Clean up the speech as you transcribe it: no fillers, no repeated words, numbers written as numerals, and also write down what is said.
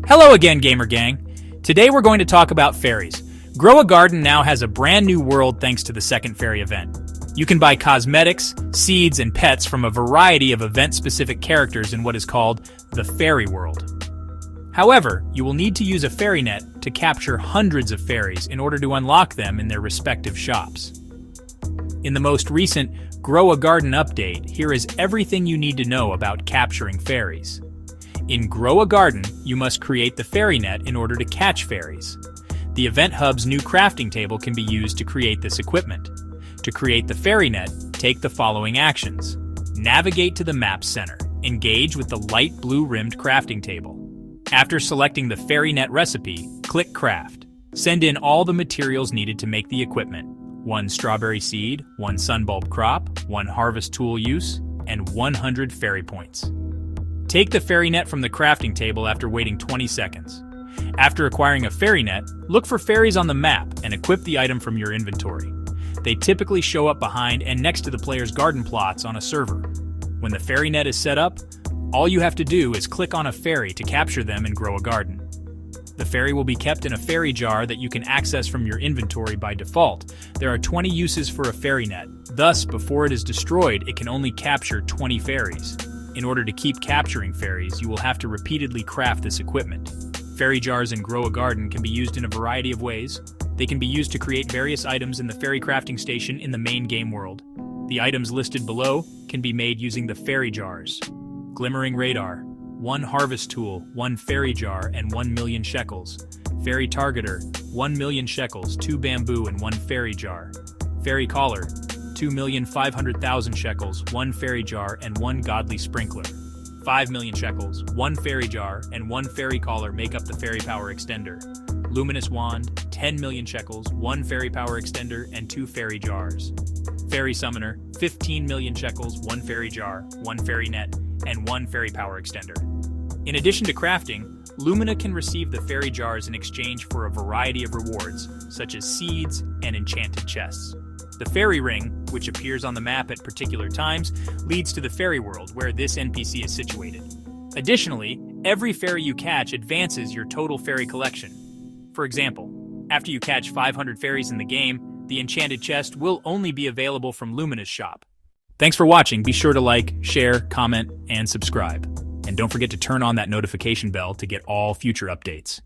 Hello again, Gamer Gang. Today we're going to talk about fairies. Grow a Garden now has a brand new world thanks to the second fairy event. You can buy cosmetics, seeds, and pets from a variety of event-specific characters in what is called the fairy world. However, you will need to use a fairy net to capture hundreds of fairies in order to unlock them in their respective shops. In the most recent Grow a Garden update, here is everything you need to know about capturing fairies. In Grow a Garden, you must create the fairy net in order to catch fairies. The Event Hub's new crafting table can be used to create this equipment. To create the fairy net, take the following actions. Navigate to the map's center. Engage with the light blue-rimmed crafting table. After selecting the fairy net recipe, click Craft. Send in all the materials needed to make the equipment. 1 strawberry seed, 1 sunbulb crop, 1 harvest tool use, and 100 fairy points. Take the fairy net from the crafting table after waiting 20 seconds. After acquiring a fairy net, look for fairies on the map and equip the item from your inventory. They typically show up behind and next to the player's garden plots on a server. When the fairy net is set up, all you have to do is click on a fairy to capture them and grow a garden. The fairy will be kept in a fairy jar that you can access from your inventory by default. There are 20 uses for a fairy net. Thus, before it is destroyed, it can only capture 20 fairies. In order to keep capturing fairies, you will have to repeatedly craft this equipment. Fairy jars in Grow a Garden can be used in a variety of ways. They can be used to create various items in the fairy crafting station in the main game world. The items listed below can be made using the fairy jars. Glimmering radar, 1 harvest tool, 1 fairy jar, and 1 million shekels. Fairy targeter, 1 million shekels, 2 bamboo and 1 fairy jar. Fairy collar, 2,500,000 shekels, 1 fairy jar, and 1 godly sprinkler. 5 million shekels, 1 fairy jar, and 1 fairy collar make up the fairy power extender. Luminous wand, 10 million shekels, 1 fairy power extender, and 2 fairy jars. Fairy summoner, 15 million shekels, 1 fairy jar, 1 fairy net, and 1 fairy power extender. In addition to crafting, Lumina can receive the fairy jars in exchange for a variety of rewards, such as seeds and enchanted chests. The fairy ring, which appears on the map at particular times, leads to the fairy world, where this NPC is situated. Additionally, every fairy you catch advances your total fairy collection. For example, after you catch 500 fairies in the game, the enchanted chest will only be available from Lumina's shop. Thanks for watching. Be sure to like, share, comment, and subscribe. And don't forget to turn on that notification bell to get all future updates.